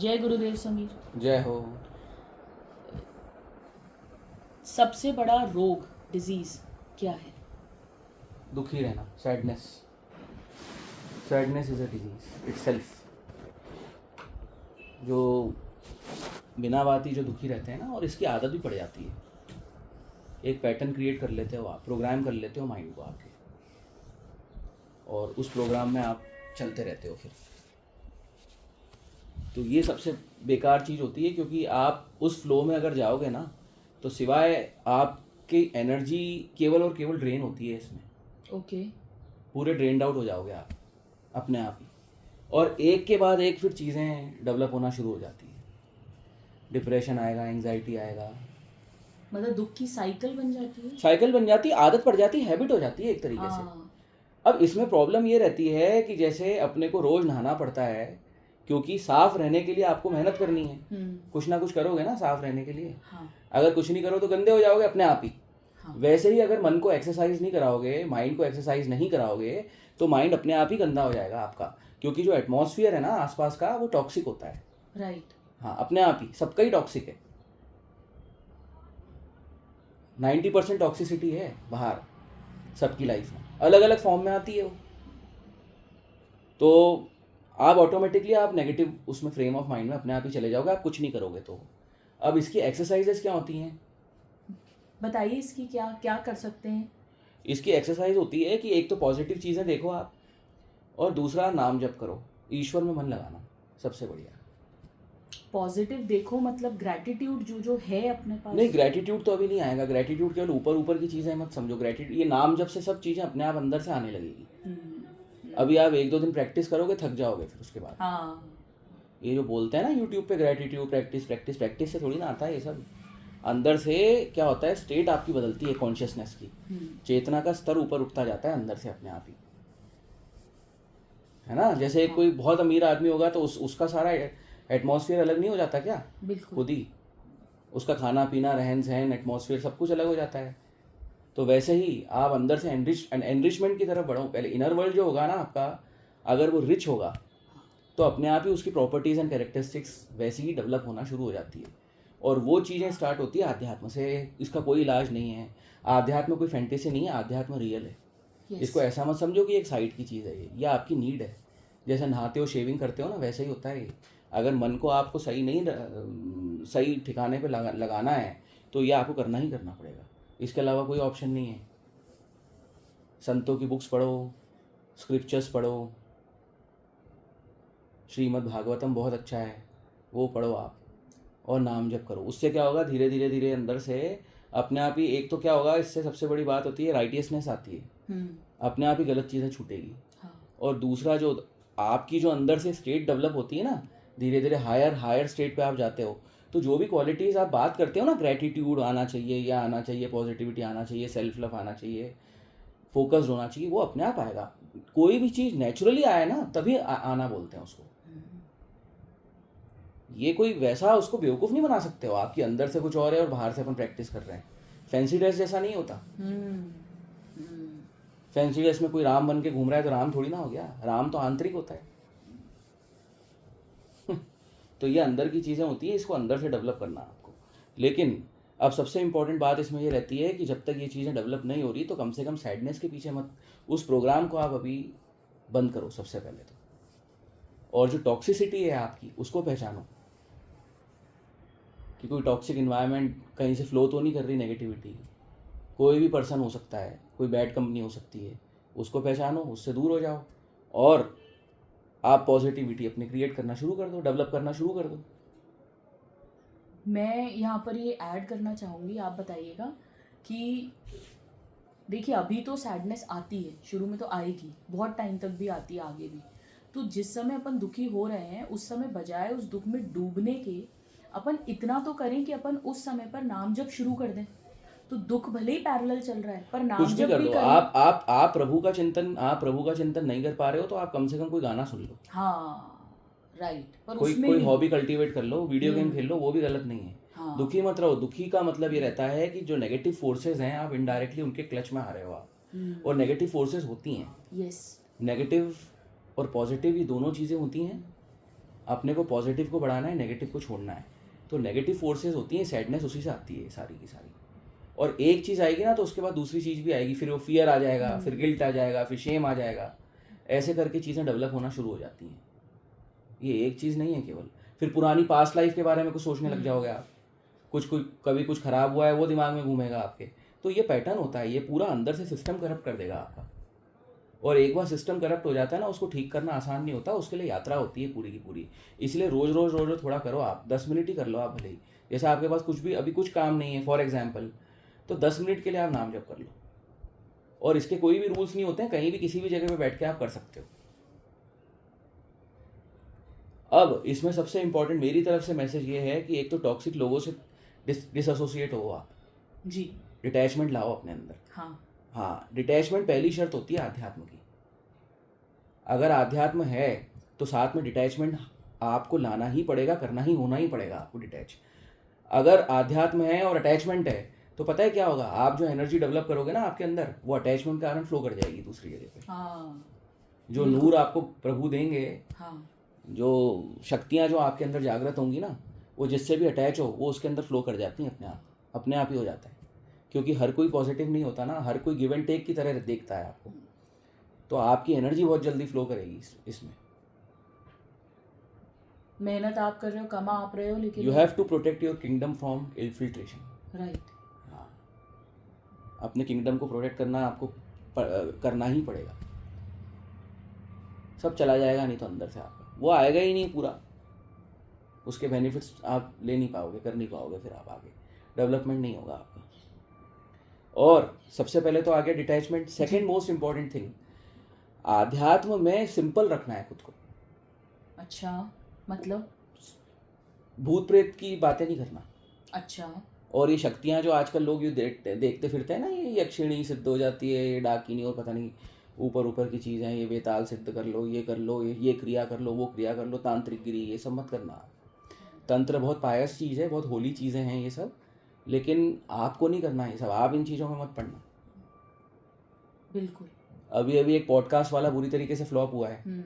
जय गुरुदेव समीर। जय हो। सबसे बड़ा रोग डिजीज क्या है? दुखी रहना, sadness. Sadness is a disease itself. जो बिना बात ही जो दुखी रहते हैं ना, और इसकी आदत भी पड़ जाती है। एक पैटर्न क्रिएट कर लेते हो आप, प्रोग्राम कर लेते हो माइंड को आपके, और उस प्रोग्राम में आप चलते रहते हो फिर। तो ये सबसे बेकार चीज़ होती है, क्योंकि आप उस फ्लो में अगर जाओगे ना, तो सिवाय आपकी एनर्जी केवल और केवल ड्रेन होती है इसमें। ओके। पूरे ड्रेन्ड आउट हो जाओगे आप अपने आप ही, और एक के बाद एक फिर चीज़ें डेवलप होना शुरू हो जाती है। डिप्रेशन आएगा, एंग्जाइटी आएगा, मतलब दुख की साइकिल बन जाती है। साइकिल बन जाती है, आदत पड़ जाती है, हैबिट हो जाती है एक तरीके से। हाँ। अब इसमें प्रॉब्लम ये रहती है कि जैसे अपने को रोज़ नहाना पड़ता है, क्योंकि साफ रहने के लिए आपको मेहनत करनी है। कुछ ना कुछ करोगे ना साफ रहने के लिए। हाँ। अगर कुछ नहीं करो तो गंदे हो जाओगे अपने आप ही। हाँ। वैसे ही अगर मन को एक्सरसाइज नहीं कराओगे, माइंड को एक्सरसाइज नहीं कराओगे, तो माइंड अपने आप ही गंदा हो जाएगा आपका, क्योंकि जो एटमॉस्फेयर है ना आसपास का, वो टॉक्सिक होता है। राइट। हाँ, अपने आप ही सबका ही टॉक्सिक है। 90% टॉक्सिसिटी है बाहर सबकी लाइफ में, अलग अलग फॉर्म में आती है वो। तो आप ऑटोमेटिकली आप नेगेटिव उसमें फ्रेम ऑफ माइंड में अपने आप ही चले जाओगे, आप कुछ नहीं करोगे तो। अब इसकी एक्सरसाइजेस क्या होती हैं? बताइए इसकी क्या क्या कर सकते हैं। इसकी एक्सरसाइज होती है कि एक तो पॉजिटिव चीज़ें देखो आप, और दूसरा नाम जप करो, ईश्वर में मन लगाना, सबसे बढ़िया। पॉजिटिव देखो मतलब ग्रैटिट्यूड जो है अपने पास। नहीं, ग्रैटिट्यूड तो अभी नहीं आएगा। ग्रैटिट्यूड केवल ऊपर ऊपर की चीज़ें मत समझो। ग्रैटिट्यूड, ये नाम जप से सब चीज़ें अपने आप अंदर से आने लगेगी। अभी आप 1-2 दिन प्रैक्टिस करोगे, थक जाओगे फिर उसके बाद। हाँ। ये जो बोलते हैं ना यूट्यूब पे, ग्रैटिट्यूड प्रैक्टिस प्रैक्टिस प्रैक्टिस से थोड़ी ना आता है ये सब। अंदर से क्या होता है, स्टेट आपकी बदलती है कॉन्शियसनेस की, चेतना का स्तर ऊपर उठता जाता है अंदर से अपने आप ही, है ना। जैसे हाँ। कोई बहुत अमीर आदमी होगा तो उसका सारा एटमॉस्फेयर अलग नहीं हो जाता क्या? बिल्कुल। खुद ही उसका खाना पीना, रहन सहन, एटमॉस्फेयर सब कुछ अलग हो जाता है। तो वैसे ही आप अंदर से एनरिचमेंट की तरफ बढ़ो। पहले इनर वर्ल्ड जो होगा ना आपका, अगर वो रिच होगा तो अपने आप ही उसकी प्रॉपर्टीज़ एंड कैरेक्टरिस्टिक्स वैसी ही डेवलप होना शुरू हो जाती है, और वो चीज़ें स्टार्ट होती है अध्यात्म से। इसका कोई इलाज नहीं है। अध्यात्म कोई फैंटेसी नहीं है, अध्यात्म रियल है। Yes. इसको ऐसा मत समझो कि एक साइड की चीज़ है, ये आपकी नीड है। जैसे नहाते हो, शेविंग करते हो ना, वैसे ही होता है ये। अगर मन को आपको सही ठिकाने पे लगाना है, तो ये आपको करना ही करना पड़ेगा। इसके अलावा कोई ऑप्शन नहीं है। संतों की बुक्स पढ़ो, स्क्रिप्चर्स पढ़ो, श्रीमद् भागवतम बहुत अच्छा है, वो पढ़ो आप, और नाम जप करो। उससे क्या होगा, धीरे धीरे धीरे अंदर से अपने आप ही, एक तो क्या होगा, इससे सबसे बड़ी बात होती है राइटियसनेस आती है, अपने आप ही गलत चीज़ें छूटेगी। हाँ। और दूसरा, जो आपकी जो अंदर से स्टेट डेवलप होती है ना, धीरे धीरे हायर स्टेट पे आप जाते हो, तो जो भी क्वालिटीज़ आप बात करते हो ना, ग्रैटिट्यूड आना चाहिए, या आना चाहिए, पॉजिटिविटी आना चाहिए, सेल्फ लव आना चाहिए, फोकस्ड होना चाहिए, वो अपने आप आएगा। कोई भी चीज़ नेचुरली आए ना, तभी आना बोलते हैं उसको। ये कोई वैसा उसको बेवकूफ़ नहीं बना सकते हो। आपके अंदर से कुछ और है और बाहर से अपन प्रैक्टिस कर रहे हैं। फैंसी ड्रेस जैसा नहीं होता। फैंसी ड्रेस में कोई राम बन के घूम रहा है तो राम थोड़ी ना हो गया। राम तो आंतरिक होता है। तो ये अंदर की चीज़ें होती है, इसको अंदर से डेवलप करना आपको। लेकिन अब सबसे इम्पोर्टेंट बात इसमें ये रहती है कि जब तक ये चीज़ें डेवलप नहीं हो रही, तो कम से कम सैडनेस के पीछे मत, उस प्रोग्राम को आप अभी बंद करो सबसे पहले तो। और जो टॉक्सिसिटी है आपकी, उसको पहचानो कि कोई टॉक्सिक इन्वायरमेंट कहीं से फ्लो तो नहीं कर रही नेगेटिविटी। कोई भी पर्सन हो सकता है, कोई बैड कंपनी हो सकती है, उसको पहचानो, उससे दूर हो जाओ, और आप पॉजिटिविटी अपने क्रिएट करना शुरू कर दो, डेवलप करना शुरू कर दो। मैं यहाँ पर ये ऐड करना चाहूँगी, आप बताइएगा कि देखिए अभी तो सैडनेस आती है, शुरू में तो आएगी, बहुत टाइम तक भी आती है, आगे भी। तो जिस समय अपन दुखी हो रहे हैं, उस समय बजाय उस दुख में डूबने के, अपन इतना तो करें कि अपन उस समय पर नाम जप शुरू कर दें। तो दुख भले ही पैरेलल चल रहा है, पर कुछ नाम भी जप कर भी लो करें। आप प्रभु का चिंतन नहीं कर पा रहे हो, तो आप कम से कम कोई गाना सुन लो। हाँ, राइट। पर कोई उसमें कोई भी हॉबी कल्टीवेट कर लो, वीडियो गेम खेल लो, वो भी गलत नहीं है। हाँ। दुखी मत रहो। दुखी का मतलब ये रहता है कि जो नेगेटिव फोर्सेज हैं, आप इनडायरेक्टली उनके क्लच में आ रहे हो आप। और नेगेटिव फोर्सेज होती हैं, यस। नेगेटिव और पॉजिटिव, ये दोनों चीज़ें होती हैं। अपने को पॉजिटिव को बढ़ाना है, नेगेटिव को छोड़ना है। तो नेगेटिव फोर्सेस होती हैं, सैडनेस उसी से आती है सारी की सारी। और एक चीज़ आएगी ना तो उसके बाद दूसरी चीज़ भी आएगी, फिर वो फियर आ जाएगा, फिर गिल्ट आ जाएगा, फिर शेम आ जाएगा, ऐसे करके चीज़ें डेवलप होना शुरू हो जाती हैं। ये एक चीज़ नहीं है केवल। फिर पुरानी पास्ट लाइफ के बारे में कुछ सोचने लग जाओगे आप, कुछ कभी कुछ ख़राब हुआ है वो दिमाग में घूमेगा आपके। तो ये पैटर्न होता है, ये पूरा अंदर से सिस्टम करप्ट कर देगा आपका। और एक बार सिस्टम करप्ट हो जाता है ना, उसको ठीक करना आसान नहीं होता, उसके लिए यात्रा होती है पूरी की पूरी। इसलिए रोज़ रोज़ रोज़ रोज़ थोड़ा करो आप, 10 मिनट ही कर लो आप भले ही। जैसे आपके पास कुछ भी अभी कुछ काम नहीं है फॉर एग्जाम्पल, तो 10 मिनट के लिए आप नाम जप कर लो। और इसके कोई भी रूल्स नहीं होते हैं, कहीं भी किसी भी जगह पे बैठ के आप कर सकते हो। अब इसमें सबसे इंपॉर्टेंट मेरी तरफ से मैसेज ये है कि एक तो टॉक्सिक लोगों से डिसएसोसिएट हो आप, जी। डिटैचमेंट लाओ अपने अंदर। हाँ, डिटैचमेंट पहली शर्त होती है आध्यात्म की। अगर आध्यात्म है तो साथ में डिटैचमेंट आपको लाना ही पड़ेगा, करना ही होना ही पड़ेगा आपको डिटैच। अगर आध्यात्म है और अटैचमेंट है तो पता है क्या होगा, आप जो एनर्जी डेवलप करोगे ना आपके अंदर, वो अटैचमेंट के कारण फ्लो कर जाएगी दूसरी जगह पे। जो नूर आपको प्रभु देंगे, जो शक्तियाँ जो आपके अंदर जागृत होंगी ना, वो जिससे भी अटैच हो वो उसके अंदर फ्लो कर जाती हैं अपने आप ही हो जाता है। क्योंकि हर कोई पॉजिटिव नहीं होता ना, हर कोई गिव एंड टेक की तरह देखता है आपको। तो आपकी एनर्जी बहुत जल्दी फ्लो करेगी इसमें। मेहनत आप कर रहे हो, कमा आप रहे हो, लेकिन you have to protect your kingdom from infiltration. Right. हाँ, अपने किंगडम को प्रोटेक्ट करना आपको करना ही पड़ेगा। सब चला जाएगा नहीं तो अंदर से आपका वो आएगा ही नहीं पूरा, उसके बेनिफिट्स आप ले नहीं पाओगे, कर नहीं पाओगे, फिर आप आगे डेवलपमेंट नहीं होगा आपका। और सबसे पहले तो आ गया detachment. Second most important thing, आध्यात्म में सिंपल रखना है खुद को। अच्छा, मतलब भूत प्रेत की बातें नहीं करना। अच्छा। और ये शक्तियाँ जो आजकल लोग ये देखते फिरते हैं ना, ये यक्षिणी सिद्ध हो जाती है, ये डाकिनी और पता नहीं ऊपर की चीज़ें, ये बेताल सिद्ध कर लो, ये कर लो, ये क्रिया कर लो, वो क्रिया कर लो, तांत्रिक गिरी, ये सब मत करना। तंत्र बहुत पायस चीज़ है, बहुत होली चीज़ें हैं ये सब, लेकिन आपको नहीं करना ये सब। आप इन चीज़ों में मत पड़ना। बिल्कुल। अभी एक पॉडकास्ट वाला बुरी तरीके से फ्लॉप हुआ है,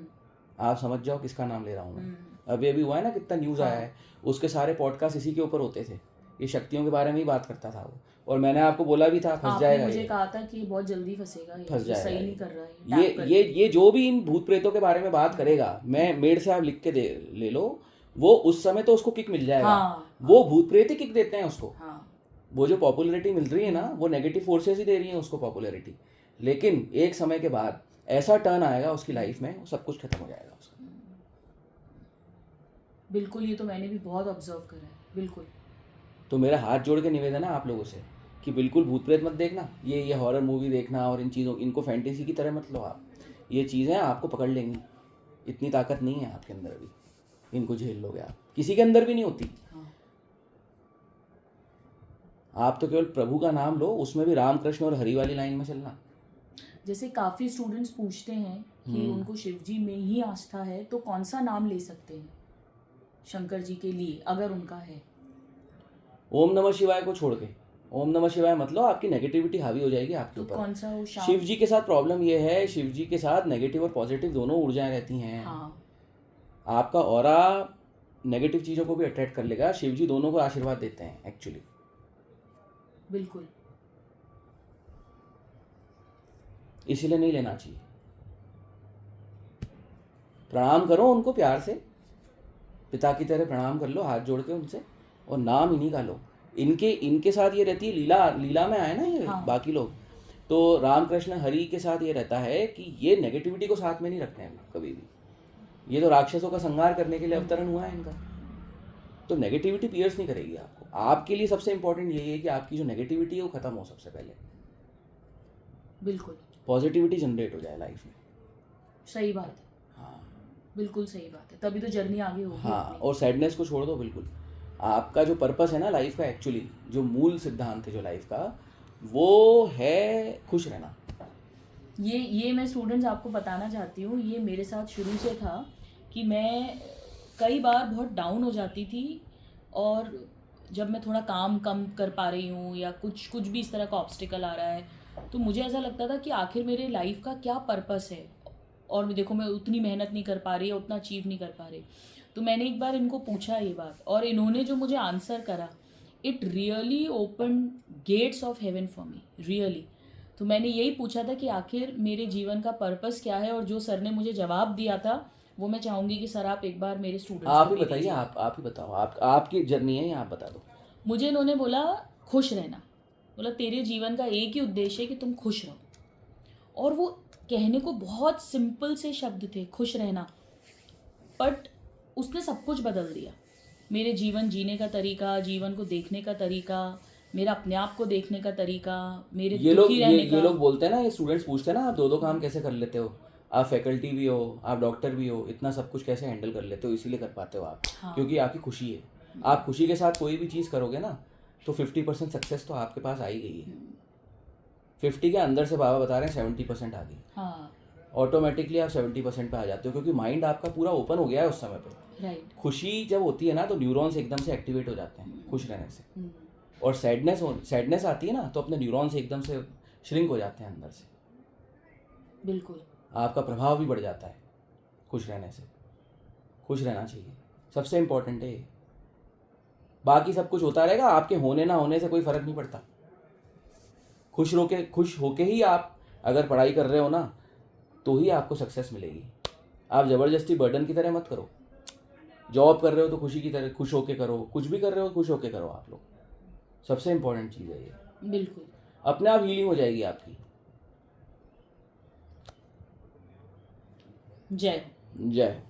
आप समझ जाओ किसका नाम ले रहा हूँ मैं। अभी हुआ है ना, कितना न्यूज़ आया है, उसके सारे पॉडकास्ट इसी के ऊपर होते थे, ये शक्तियों के बारे में ही बात करता था वो। और मैंने आपको बोला भी था फंस जाएगा, मुझे कहा था कि बहुत जल्दी फंसेगा, फंस जाएगा, सही नहीं कर रहा है ये जो भी इन भूत प्रेतों के बारे में बात करेगा, मैं मेड से आप लिख के ले लो, वो उस समय तो उसको किक मिल जाएगा। वो भूत प्रेत ही किक देते हैं उसको। वो जो पॉपुलैरिटी मिल रही है ना, वो नेगेटिव फोर्सेस ही दे रही हैं उसको पॉपुलैरिटी। लेकिन एक समय के बाद ऐसा टर्न आएगा उसकी लाइफ में, वो सब कुछ खत्म हो जाएगा उसका। बिल्कुल, ये तो मैंने भी बहुत ऑब्जर्व करा है। बिल्कुल। तो मेरा हाथ जोड़ के निवेदन है आप लोगों से कि बिल्कुल भूत प्रेत मत देखना, ये हॉरर मूवी देखना और इन चीज़ों, इनको फैंटेसी की तरह मत लो आप। ये चीज़ें आपको पकड़ लेंगी, इतनी ताकत नहीं है आपके अंदर अभी, इनको झेल लोगे आप, किसी के अंदर भी नहीं होती। आप तो केवल प्रभु का नाम लो, उसमें भी राम कृष्ण और हरि वाली लाइन में चलना। जैसे काफ़ी स्टूडेंट्स पूछते हैं कि उनको शिव जी में ही आस्था है, तो कौन सा नाम ले सकते हैं शंकर जी के लिए अगर उनका है? ओम नमः शिवाय को छोड़ के ओम नमः शिवाय मतलब आपकी नेगेटिविटी हावी हो जाएगी आपके ऊपर। तो कौन सा हो? शिव जी के साथ प्रॉब्लम ये है, शिव जी के साथ नेगेटिव और पॉजिटिव दोनों ऊर्जाएं रहती हैं। आपका ऑरा नेगेटिव चीज़ों को भी अट्रैक्ट कर लेगा। शिव जी दोनों को आशीर्वाद देते हैं एक्चुअली। बिल्कुल। इसीलिए नहीं लेना चाहिए। प्रणाम करो उनको प्यार से, पिता की तरह प्रणाम कर लो हाथ जोड़ के उनसे, और नाम इन्हीं का लो। इनके साथ ये रहती है, लीला में आए ना ये बाकी लोग, तो रामकृष्ण हरि के साथ ये रहता है कि ये नेगेटिविटी को साथ में नहीं रखते हैं कभी भी। ये तो राक्षसों का संहार करने के लिए अवतरण हुआ है इनका, तो नेगेटिविटी पियर्स नहीं करेगी आपको। आपके लिए सबसे इंपॉर्टेंट यही है कि आपकी जो नेगेटिविटी है वो खत्म हो सबसे पहले, बिल्कुल पॉजिटिविटी जनरेट हो जाए लाइफ में। सही बात है। हाँ, बिल्कुल सही बात है, तभी तो जर्नी आगे होगी। हाँ, और सैडनेस को छोड़ दो बिल्कुल। आपका जो पर्पस है ना लाइफ का, एक्चुअली जो मूल सिद्धांत है जो लाइफ का, वो है खुश रहना। ये मैं स्टूडेंट्स आपको बताना चाहती हूँ, ये मेरे साथ शुरू से था कि मैं कई बार बहुत डाउन हो जाती थी, और जब मैं थोड़ा काम कम कर पा रही हूँ या कुछ भी इस तरह का ऑब्स्टिकल आ रहा है, तो मुझे ऐसा लगता था कि आखिर मेरे लाइफ का क्या पर्पस है, और देखो मैं उतनी मेहनत नहीं कर पा रही, उतना अचीव नहीं कर पा रही। तो मैंने एक बार इनको पूछा ये बात, और इन्होंने जो मुझे आंसर करा, it really open gates of heaven for me, really. तो मैंने यही पूछा था कि आखिर मेरे जीवन का पर्पस क्या है, और जो सर ने मुझे जवाब दिया था वो मैं चाहूँगी कि सर आप एक बार मेरे स्टूडेंट्स आप को ही भी बताइए, दीजिए। आप ही बताओ, आपकी जर्नी है ये, आप बता दो। मुझे इन्होंने बोला खुश रहना, बोला तेरे जीवन का एक ही उद्देश्य है कि तुम खुश रहो। और वो कहने को बहुत सिंपल से शब्द थे, खुश रहना, बट उसने सब कुछ बदल दिया। मेरे जीवन जीने का तरीका, जीवन को देखने का तरीका, मेरा अपने आप को देखने का तरीका, मेरे दुखी रहने ये का। लोग बोलते हैं ना, ये स्टूडेंट्स पूछते हैं ना, आप दो काम कैसे कर लेते हो, आप फैकल्टी भी हो, आप डॉक्टर भी हो, इतना सब कुछ कैसे हैंडल कर लेते हो? इसीलिए कर पाते हो आप, हाँ। क्योंकि आपकी खुशी है। आप खुशी के साथ कोई भी चीज़ करोगे ना, तो 50% सक्सेस तो आपके पास आ ही गई है। 50 के अंदर से बाबा बता रहे हैं 70% आ गई। हाँ, ऑटोमेटिकली आप 70% पे आ जाते हो, क्योंकि माइंड आपका पूरा ओपन हो गया है उस समय पे। राइट। खुशी जब होती है ना, तो न्यूरॉन्स एकदम से एक्टिवेट हो जाते हैं खुश रहने से। और सैडनेस आती है ना, तो अपने न्यूरॉन्स एकदम से श्रिंक हो जाते हैं अंदर से। बिल्कुल। आपका प्रभाव भी बढ़ जाता है खुश रहने से। खुश रहना चाहिए, सबसे इम्पोर्टेंट है ये। बाकी सब कुछ होता रहेगा, आपके होने ना होने से कोई फ़र्क नहीं पड़ता। खुश होके ही आप अगर पढ़ाई कर रहे हो ना, तो ही आपको सक्सेस मिलेगी। आप ज़बरदस्ती बर्डन की तरह मत करो। जॉब कर रहे हो तो खुशी की तरह खुश होके करो, कुछ भी कर रहे हो खुश होके करो आप लोग। सबसे इम्पोर्टेंट चीज़ है ये। बिल्कुल। अपने आप हीलिंग हो जाएगी आपकी। जय। जय।